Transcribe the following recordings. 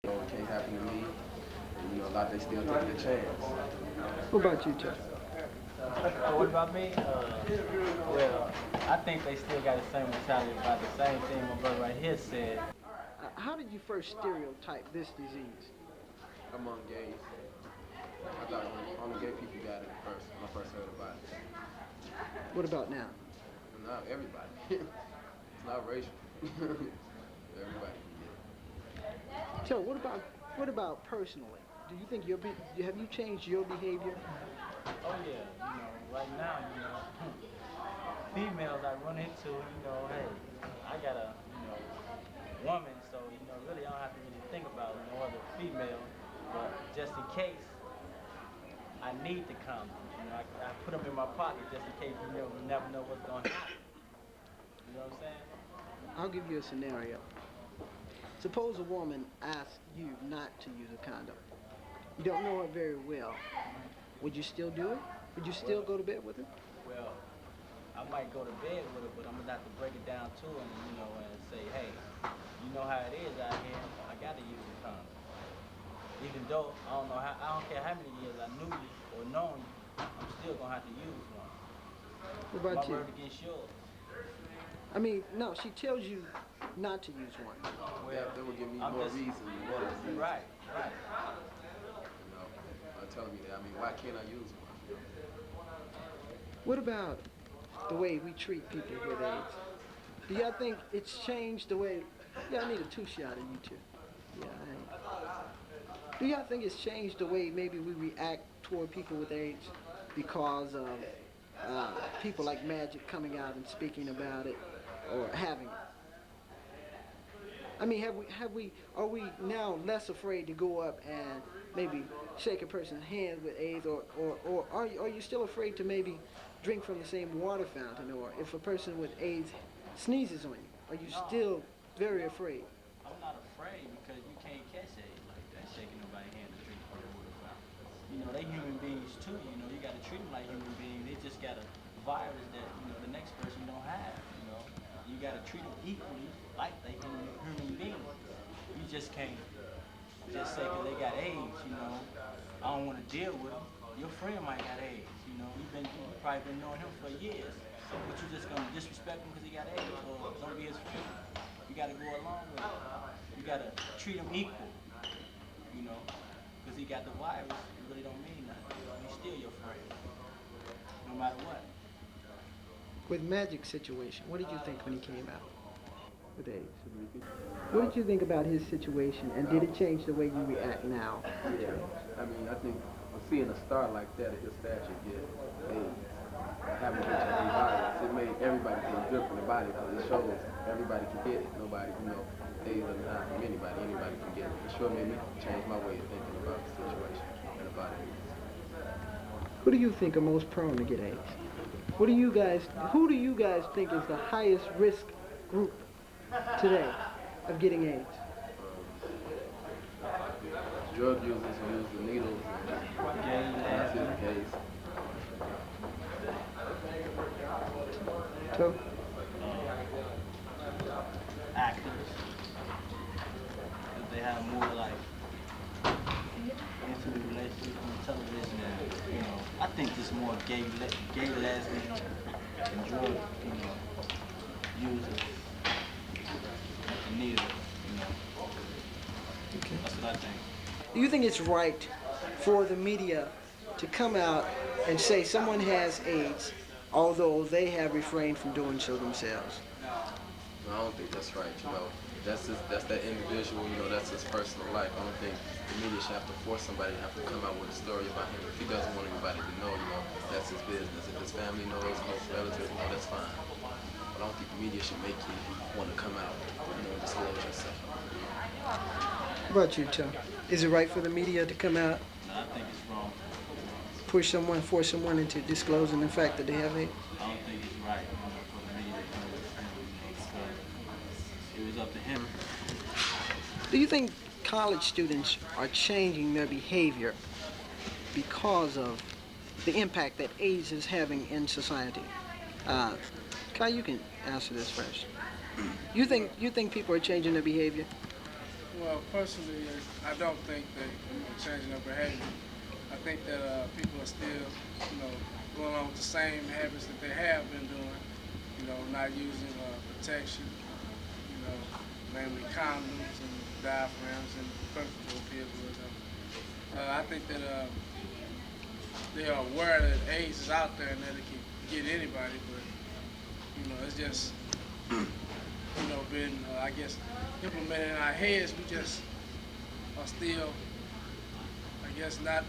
It can't happen to me. And, a lot they still take the chance. What about you, Chuck? What about me? Well, I think they still got the same mentality about the same thing my brother right here said. How did you first stereotype this disease? Among gays, I thought only gay people got it first when I first heard about it. What about now? Not everybody. It's not racial. Everybody can get it. So what about personally? Do you think have you changed your behavior? Oh yeah, right now, females I run into, hey, I got a, woman, so, really I don't have to really think about no other female, but just in case I need to come, I put them in my pocket just in case, you never know what's going to happen. You know what I'm saying? I'll give you a scenario. Suppose a woman asks you not to use a condom. You don't know her very well. Would you still do it? Would you still go to bed with her? Well, I might go to bed with her, but I'm going to have to break it down to her, and say, hey, you know how it is out here. I got to use a condom. Even though I don't care how many years I knew you or known you, I'm still going to have to use one. What about you? My word against yours. I mean, no, she tells you not to use one. Well, that would give me more reason. Right. Telling me that. I mean, why can't I use one? What about the way we treat people with AIDS? Do y'all think it's changed the way? Yeah, I need a two-shot of you two. Yeah, do y'all think it's changed the way maybe we react toward people with AIDS because of people like Magic coming out and speaking about it or having it? I mean, are we now less afraid to go up and maybe shake a person's hand with AIDS, or are you still afraid to maybe drink from the same water fountain, or if a person with AIDS sneezes on you, are you still very afraid? I'm not afraid because you can't catch AIDS like that, shaking nobody's hand to drink from the water fountain. They human beings too, you got to treat them like human beings. They just got a virus that, the next person don't have, You got to treat them equally like they human beings. You just can't just say because they got AIDS, I don't want to deal with them. Your friend might got AIDS, you probably been knowing him for years. So what you just gonna disrespect him because he got AIDS or don't be his friend? You gotta go along with it. You gotta treat him equal, because he got the virus, it really don't mean nothing. He's still your friend, no matter what. With Magic's situation, what did you think when he came out with AIDS? What did you think about his situation, and did it change the way you react now? Yeah, I mean, I think seeing a star like that at his stature get AIDS, having HIV virus, it made everybody feel good from the body because it shows everybody can get it. Nobody, AIDS doesn't hide from anybody. Anybody can get it. It sure made me change my way of thinking about the situation and about it. Who do you think are most prone to get AIDS? Who do you guys think is the highest risk group today of getting AIDS? Drug users who use the needles, and that's his case. So? Actors. If they have more intimate relationships on television, and I think it's more gay lesbian and drug, users. Neither, Okay. That's what I think. Do you think it's right for the media to come out and say someone has AIDS, although they have refrained from doing so themselves? No, I don't think that's right. That's that individual. That's his personal life. I don't think the media should have to force somebody to have to come out with a story about him. If he doesn't want anybody to know, that's his business. If his family knows, most relatives know, that's fine. But I don't think the media should make you want to come out, disclose yourself. What about you, Chuck? Is it right for the media to come out, No, I think it's wrong. force someone into disclosing the fact that they have AIDS? I don't think it's right, for the media to come with him, because it was up to him. Do you think college students are changing their behavior because of the impact that AIDS is having in society? Kai, you can answer this first. You think people are changing their behavior? Well, personally, I don't think that we're changing their behavior. I think that people are still, going on with the same habits that they have been doing. Not using protection. Mainly condoms and diaphragms and purposeful pills with them. I think that they are aware that AIDS is out there and that it can get anybody, but it's just been I guess implemented in our heads. We just are still, I guess, not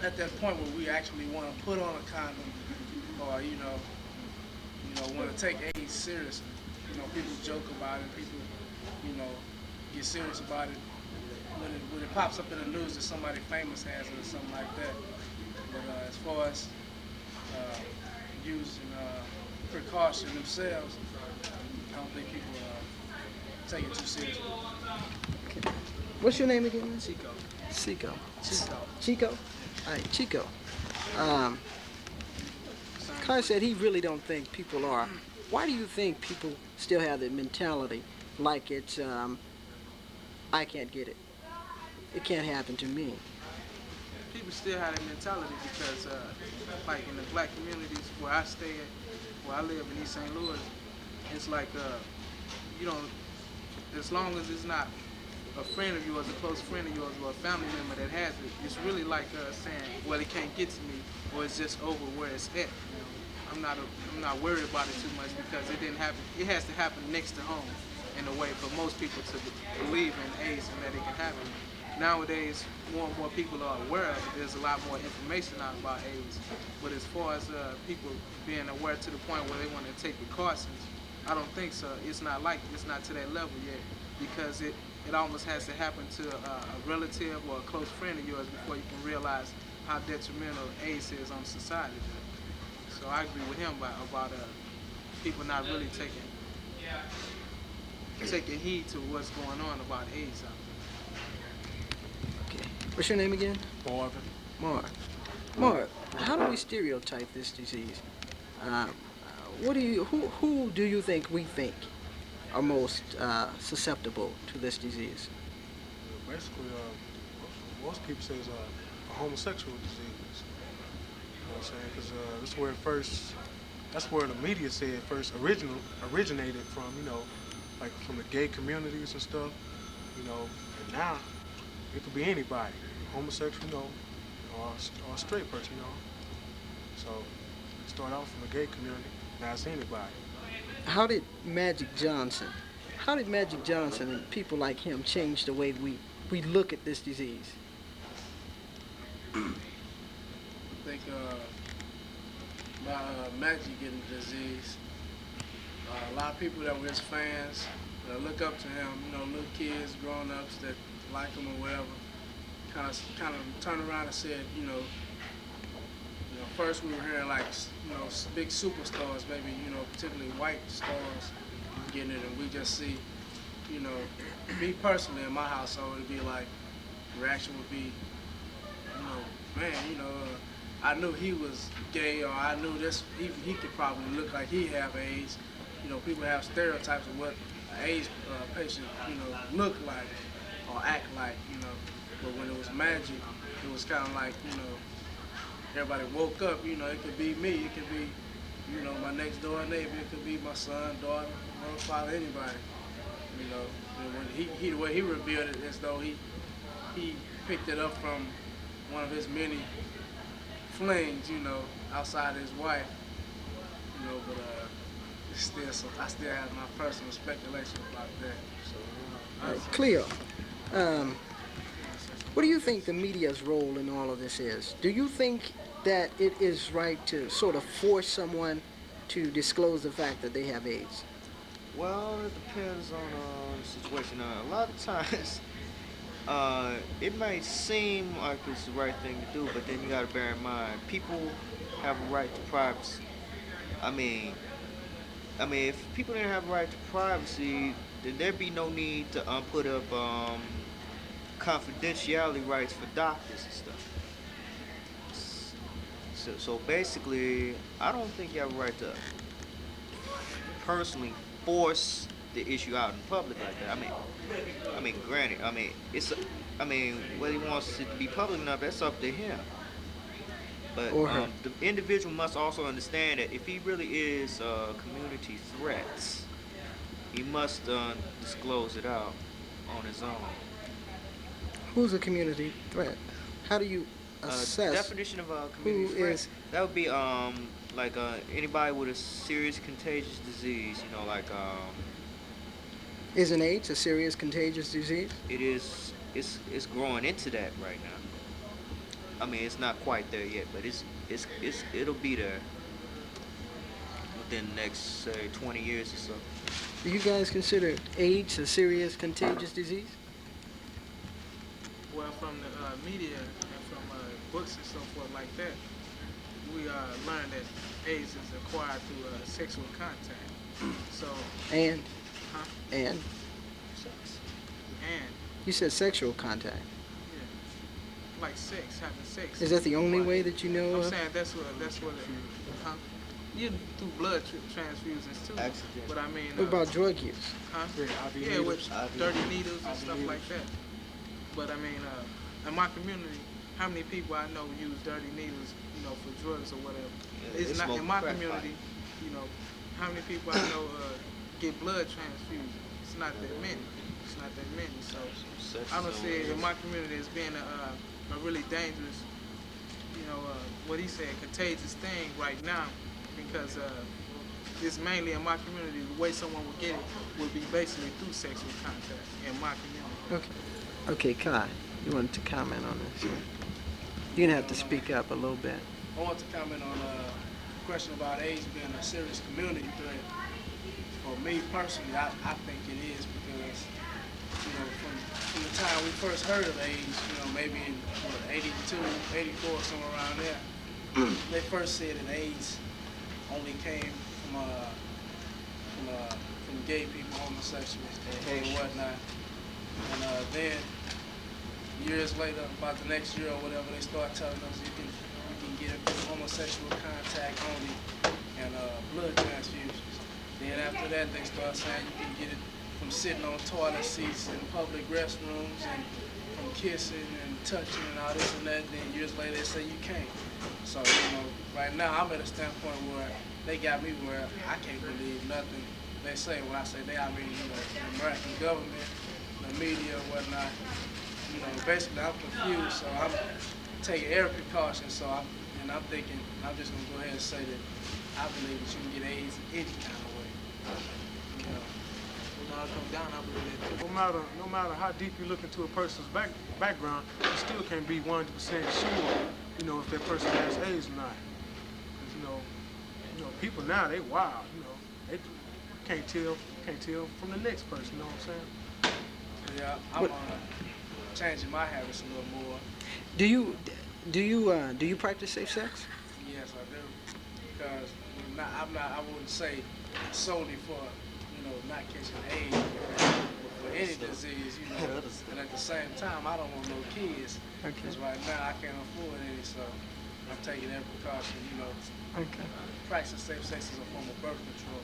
at that point where we actually want to put on a condom or want to take AIDS seriously. People joke about it. People get serious about it when it pops up in the news that somebody famous has it or something like that. But as far as using precaution themselves, I don't think people take it too seriously. Okay. What's your name again? Cheko. Cheko. Cheko. Cheko? All right, Cheko. Carr said he really don't think people are. Why do you think people still have that mentality like it's, I can't get it? It can't happen to me. People still have that mentality because, like in the black communities where I stay at, where I live in East St. Louis, it's like, as long as it's not a friend of yours, a close friend of yours, or a family member that has it, it's really like saying, well, it can't get to me, or it's just over where it's at. I'm not worried about it too much because it didn't happen. It has to happen next to home in a way for most people to believe in AIDS and that it can happen. Nowadays, more and more people are aware of it. There's a lot more information out about AIDS. But as far as people being aware to the point where they want to take precautions, I don't think so. It's not to that level yet because it almost has to happen to a relative or a close friend of yours before you can realize how detrimental AIDS is on society. So I agree with him about people not really taking heed to what's going on about AIDS out there. Okay. What's your name again? Marvin. Marv, how do we stereotype this disease? Who do you think we think are most susceptible to this disease? Basically, most people say it's a homosexual disease. You know what I'm saying? Because that's where the media said it first originated from, like from the gay communities and stuff, and now it could be anybody, homosexual, or a straight person, So it started out from the gay community, now it's anybody. How did Magic Johnson and people like him change the way we look at this disease? I think about Magic getting the disease. A lot of people that were his fans that look up to him, little kids, grown-ups that like him or whatever, kind of turned around and said, first we were hearing like, big superstars, maybe, particularly white stars getting it, and we just see, me personally in my household, it'd be like, the reaction would be, man, I knew he was gay, or I knew this, he could probably look like he have AIDS. People have stereotypes of what an AIDS patient, look like or act like, But when it was Magic, it was kind of like, everybody woke up, it could be me, it could be, my next door neighbor, it could be my son, daughter, mother, father, anybody. And when the way he revealed it, as though he picked it up from one of his many flings, outside his wife, but it's still, so I still have my personal speculation about that. So, Cleo, what do you think the media's role in all of this is? Do you think that it is right to sort of force someone to disclose the fact that they have AIDS? Well, it depends on the situation. A lot of times, it might seem like it's the right thing to do, but then you got to bear in mind, people have a right to privacy. I mean, if people didn't have a right to privacy, then there'd be no need to put up confidentiality rights for doctors and stuff. So basically, I don't think you have a right to personally force the issue out in public like that. Granted, whether he wants it to be public enough, that's up to him. But Or her. the individual must also understand that if he really is a community threat, he must disclose it out on his own. Who's a community threat? How do you assess Definition of a community who threat, is? that would be like anybody with a serious contagious disease. Is an AIDS a serious contagious disease? It is. It's growing into that right now. It's not quite there yet, but it'll be there within the next, say, 20 years or so. Do you guys consider AIDS a serious contagious disease? Well, from the media and from books and so forth like that, we learned that AIDS is acquired through sexual contact. So, And huh? and Sex. And, you said sexual contact. yeah, like sex, having sex. Is that the only way that you know I'm of? saying that's what huh? You through blood transfusions too. Accident. But I mean, What about drug use? huh? Yeah, IV Yeah, with needles. dirty needles and IV stuff like that. But I mean, in my community, how many people I know use dirty needles, for drugs or whatever? Yeah, It's they not smoke in my crack community. How many people I know get blood transfusions? It's not that many. It's not that many. So I don't see it in my community as being a really dangerous, what he said, contagious thing right now, because it's mainly in my community. The way someone would get it would be basically through sexual contact in my community. Okay, Kai, you wanted to comment on this? You're gonna have to speak up a little bit. I want to comment on the question about AIDS being a serious community threat. For me personally, I think it is because, from the time we first heard of AIDS, maybe in 82, 84, somewhere around there, they first said that AIDS only came from gay people, homosexuals, and whatnot. And then years later, about the next year or whatever, they start telling us you can get it from homosexual contact only and blood transfusions. Then after that, they start saying you can get it from sitting on toilet seats in public restrooms and from kissing and touching and all this and that. Then years later, they say you can't. So, right now I'm at a standpoint where they got me where I can't believe nothing they say. When I say they, I mean, the American government, the media, whatnot. Basically I'm confused, so I'm taking every precaution. So I'm thinking, I'm just gonna go ahead and say that I believe that you can get AIDS any kind of way. When all come down, I believe that too. No matter how deep you look into a person's background, you still can't be 100% sure, if that person has AIDS or not. 'Cause, people now, they wild, they can't tell from the next person, you know what I'm saying? Yeah, I'm changing my habits a little more. Do you practice safe sex? Yes, I do. Because I wouldn't say solely for, not catching AIDS, but for any disease, And at the same time, I don't want no kids. Okay. Because right now I can't afford any, so I'm taking every precaution, Okay. Practicing safe sex is a form of birth control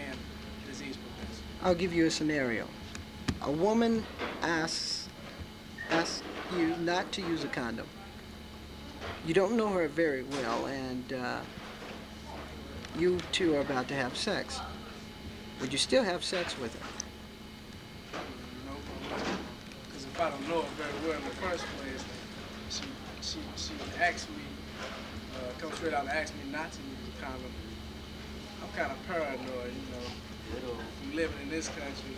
and disease prevention. I'll give you a scenario. A woman asks you not to use a condom. You don't know her very well, and you two are about to have sex. Would you still have sex with her? No, because if I don't know her very well in the first place, she asks me, come straight out and ask me not to use a condom. I'm kind of paranoid, From living in this country,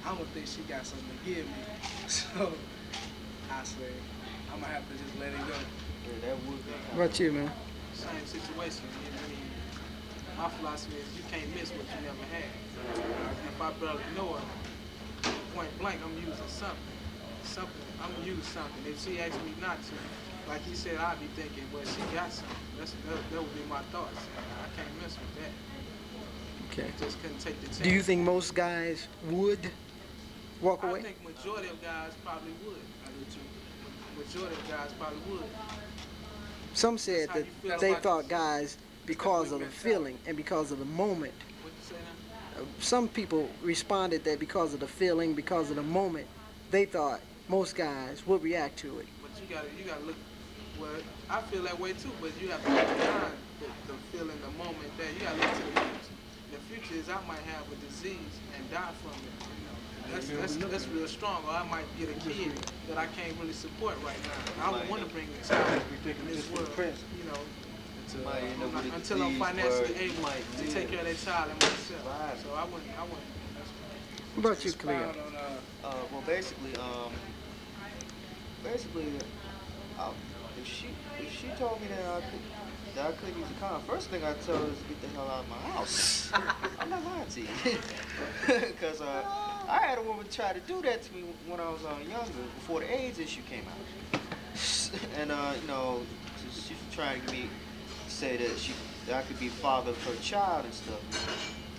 I don't think she got something to give me. So I say, I'm gonna have to just let it go. Yeah, that would be. What about you, man? Same situation. My philosophy is you can't miss what you never had. If I barely know her, point blank, I'm using something. I'm gonna use something. If she asks me not to, like he said, I'd be thinking, well, she got something. That would be my thoughts. I can't mess with that. Okay. I just couldn't take the chance. Do you think most guys would walk away? I think majority of guys probably would. I do too. Majority of guys probably would. Some said That's how you that feel they about thought this. guys, because of the feeling and because of the moment, What you say now? some people responded that because of the feeling, because of the moment, they thought most guys would react to it. But you gotta look. Well, I feel that way too. But you have to look beyond the feeling, the moment. That you gotta look to the future. The future is I might have a disease and die from it. You know, that's real strong. Or I might get a kid that I can't really support right now. I don't want to bring a child in this world. You know. Until I'm financially able to take care of that child and myself. Right. So I wouldn't. What about you, Cleo? Well, basically, if she told me that I couldn't use a condom, first thing I tell her is to get the hell out of my house. I'm not lying to you, because I had a woman try to do that to me when I was younger, before the AIDS issue came out, and you know, she was trying to get me. Say that I could be father of her child and stuff.